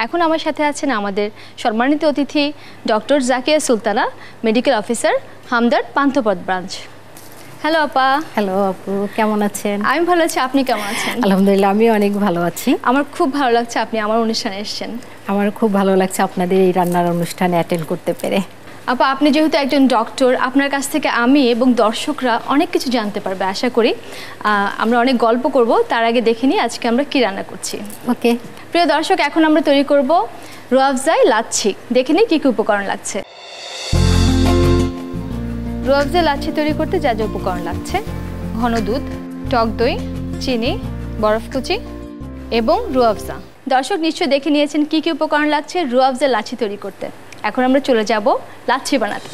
এখন আমার সাথে আছেন আমাদের সম্মানিত অতিথি doctor Zakia Sultana, medical officer, Hamdard Panthapath branch. Hello আপা। হ্যালো আপু, কেমন আছেন? আমি ভালো আছি, আপনি কেমন আছেন? আলহামদুলিল্লাহ, আমি অনেক ভালো আছি। আমার খুব ভালো লাগছে আপনি আমার অনুষ্ঠানে এসেছেন। আমার খুব ভালো লাগছে আপনাদের এই রান্নার অনুষ্ঠানে অ্যাটেন্ড করতে পেরে। আপা, আপনি যেহেতু একজন ডক্টর, আপনার কাছ থেকে আমি এবং দর্শকরা অনেক কিছু জানতে পারবে আশা করি। আমরা অনেক গল্প করব, তার আগে দেখে নিই আজকে আমরা কি রান্না করছি। ওকে প্রিয় দর্শক, এখন আমরা তৈরি করব রুয়াবজাই লাচ্ছি। দেখে নিই কী কী উপকরণ লাগছে। রুয়াবজাই লাচ্ছি তৈরি করতে যা যা উপকরণ লাগছে: ঘন দুধ, টক দই, চিনি, বরফ কুচি এবং রুয়াবজা। দর্শক নিশ্চয়ই দেখে নিয়েছেন কী কী উপকরণ লাগছে রুয়াবজাই লাচ্ছি তৈরি করতে। এখন আমরা চলে যাব লাচ্ছি বানাতে।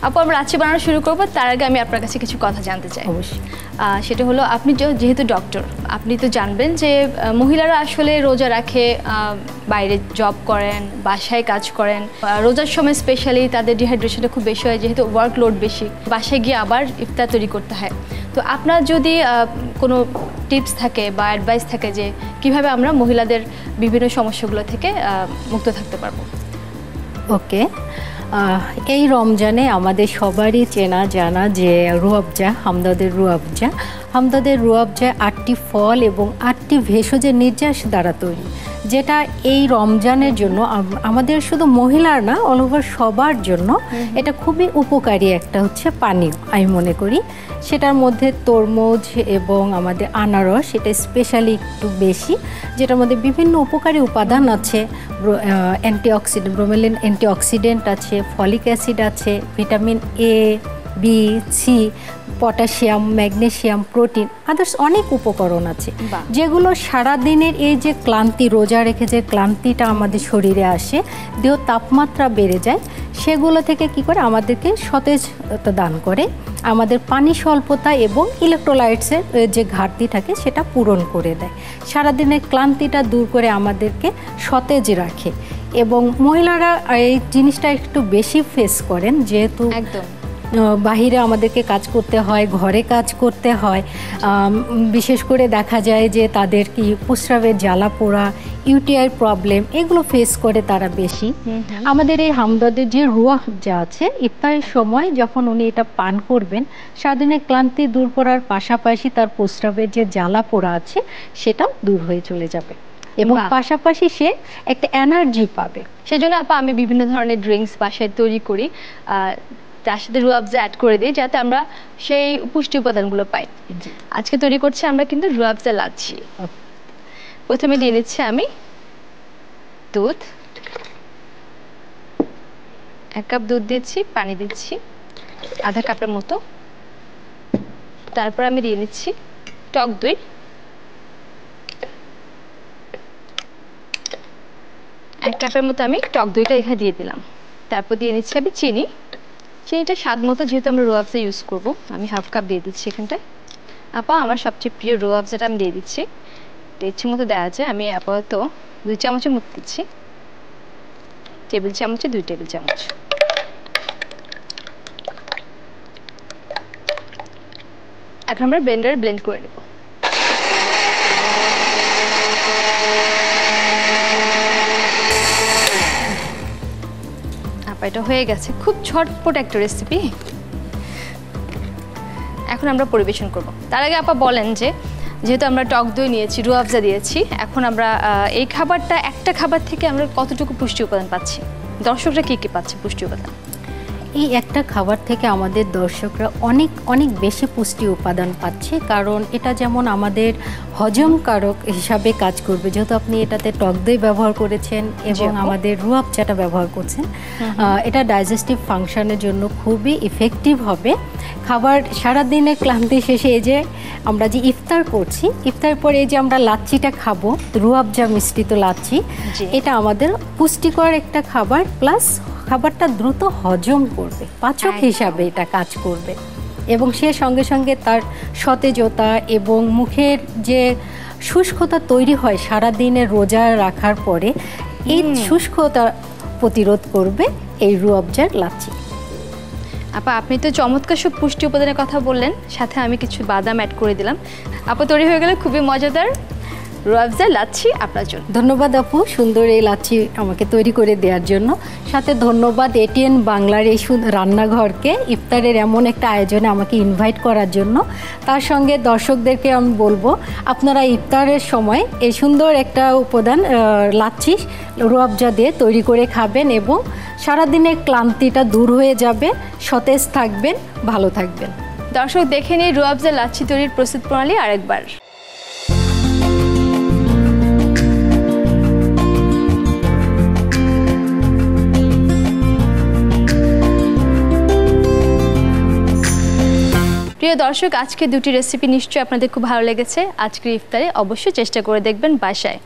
আপু, আমরা লাচ্ছি বানানো শুরু করব, তার আগে আমি আপনার কাছে কিছু কথা জানতে চাই। অবশ্যই। সেটা হলো, আপনি যেহেতু ডক্টর, আপনি তো জানবেন যে মহিলারা আসলে রোজা রাখে, বাইরে জব করেন, বাসায় কাজ করেন। রোজার সময় স্পেশালি তাদের ডিহাইড্রেশনটা খুব বেশি হয়, যেহেতু ওয়ার্কলোড বেশি, বাসায় গিয়ে আবার ইফতার তৈরি করতে হয়। তো আপনার যদি কোনো টিপস থাকে বা অ্যাডভাইস থাকে যে কিভাবে আমরা মহিলাদের বিভিন্ন সমস্যাগুলো থেকে মুক্ত থাকতে পারবো। ওকে, এই রমজানে আমাদের সবারই চেনা জানা যে রুয়াবজা, হামদর্দের রুয়াবজা 8টি ফল এবং 8টি ভেষজের নির্যাস দ্বারা তৈরি, যেটা এই রমজানের জন্য আমাদের শুধু মহিলার না, অল ওভার সবার জন্য এটা খুবই উপকারী একটা হচ্ছে পানীয় আমি মনে করি। সেটার মধ্যে তরমুজ এবং আমাদের আনারস, এটা স্পেশালি একটু বেশি, যেটার মধ্যে বিভিন্ন উপকারী উপাদান আছে। অ্যান্টিঅক্সিডেন্ট, ব্রোমেলিন অ্যান্টিঅক্সিডেন্ট আছে, ফলিক অ্যাসিড আছে, vitamin A, B, C, potassium, magnesium, protein, others অনেক উপকরণ আছে, যেগুলো সারাদিনের এই যে ক্লান্তি, রোজা রেখে যে ক্লান্তিটা আমাদের শরীরে আসে, দেহ তাপমাত্রা বেড়ে যায়, সেগুলো থেকে কি করে আমাদেরকে সতেজতা দান করে, আমাদের পানি স্বল্পতা এবং ইলেকট্রোলাইটসের যে ঘাটতি থাকে সেটা পূরণ করে দেয়, সারাদিনের ক্লান্তিটা দূর করে আমাদেরকে সতেজ রাখে। এবং মহিলারা এই জিনিসটা একটু বেশি ফেস করেন, যেহেতু একদম বাহিরে আমাদেরকে কাজ করতে হয়, ঘরে কাজ করতে হয়। বিশেষ করে দেখা যায় যে তাদের কি প্রস্রাবের জ্বালা পোড়া, ইউটিআই প্রবলেম, এগুলো ফেস করে তারা বেশি। আমাদের এই হামদর্দের যে রুয়াবজা আছে, ইফতারের সময় যখন উনি এটা পান করবেন, সারাদিনের ক্লান্তি দূর করার পাশাপাশি তার প্রস্রাবের যে জ্বালা পোড়া আছে সেটাও দূর হয়ে চলে যাবে এবং পাশাপাশি সে একটা এনার্জি পাবে। সেজন্য আপা আমি বিভিন্ন ধরনের ড্রিঙ্কস বাসায় তৈরি করি, তার সাথে রুয়াবজা অ্যাড করে দিই, যাতে আমরা সেই পুষ্টি উপাদানগুলো পাই। আজকে তৈরি করছি আমরা কিন্তু রুয়াবজা লাচ্ছি। প্রথমে দিয়ে দিচ্ছি আমি দুধ, 1 কাপ দুধ দিচ্ছি, পানি দিচ্ছি আধা কাপের মতো। তারপর আমি দিয়ে নিচ্ছি টক দই, 1 কাপের মতো আমি টক দইটা এখানে দিয়ে দিলাম। তারপর দিয়ে নিচ্ছি আমি চিনিটা স্বাদ মতো, যেহেতু আমরা রুয়াবজা ইউজ করবো, আমি 1/2 কাপ দিয়ে দিচ্ছি এখানটায়। আপা, আমার সবচেয়ে প্রিয় রুয়াবজাটা আমি দিয়ে দিচ্ছি, ইচ্ছে মতো দেওয়া যায়। আমি আপাতত 2 চামচের মতো দিচ্ছি, টেবিল চামচে 2 টেবিল চামচ। এখন আমরা ব্লেন্ডারে ব্লেন্ড করে নেব। এটা হয়ে গেছে, খুব ঝটপট একটা রেসিপি। এখন আমরা পরিবেশন করব। তার আগে আপা বলেন যে, যেহেতু আমরা টক দই নিয়েছি, রুয়াবজা দিয়েছি, এখন আমরা এই খাবারটা, একটা খাবার থেকে আমরা কতটুকু পুষ্টি উপাদান পাচ্ছি, দর্শকরা কি কি পাচ্ছে পুষ্টি উপাদান? এই একটা খাবার থেকে আমাদের দর্শকরা অনেক অনেক বেশি পুষ্টি উপাদান পাচ্ছে, কারণ এটা যেমন আমাদের হজমকারক হিসাবে কাজ করবে, যেহেতু আপনি এটাতে টক দই ব্যবহার করেছেন এবং আমাদের রুয়াবজাটা ব্যবহার করছেন, এটা ডাইজেস্টিভ ফাংশনের জন্য খুবই ইফেক্টিভ হবে। খাবার সারাদিনের ক্লান্তি শেষে এই যে আমরা যে ইফতার করছি, ইফতারের পরে এই যে আমরা লাচ্ছিটা খাবো, রুয়াবজা মিশ্রিত লাচ্ছি, এটা আমাদের পুষ্টিকর একটা খাবার, প্লাস খাবারটা দ্রুত হজম করবে, পাচক হিসাবে এটা কাজ করবে এবং সে সঙ্গে সঙ্গে তার সতেজতা এবং মুখের যে শুষ্কতা তৈরি হয় সারাদিনের রোজা রাখার পরে, এই শুষ্কতা প্রতিরোধ করবে এই রুয়াবজার লাচ্ছি। আপা, আপনি তো চমৎকার সব পুষ্টি উপাদানের কথা বললেন, সাথে আমি কিছু বাদাম অ্যাড করে দিলাম। আপা, তৈরি হয়ে গেলে খুবই মজাদার রুয়াবজা লাচ্ছি আপনার জন্য। ধন্যবাদ আপু, সুন্দর এই লাচ্ছি আমাকে তৈরি করে দেওয়ার জন্য। সাথে ধন্যবাদ এটিএন বাংলার এই রান্নাঘরকে ইফতারের এমন একটা আয়োজনে আমাকে ইনভাইট করার জন্য। তার সঙ্গে দর্শকদেরকে আমি বলবো আপনারা ইফতারের সময় এই সুন্দর একটা উপাদান লাচ্ছি রুয়াবজা দিয়ে তৈরি করে খাবেন এবং সারাদিনের ক্লান্তিটা দূর হয়ে যাবে, সতেজ থাকবেন, ভালো থাকবেন। দর্শক দেখে নিই রুয়াবজা লাচ্ছি তৈরির প্রস্তুত প্রণালী আরেকবার। প্রিয় দর্শক, আজকে দুটি রেসিপি নিশ্চয়ই আপনাদের খুব ভালো লেগেছে। আজকের ইফতারে অবশ্যই চেষ্টা করে দেখবেন বাসায়।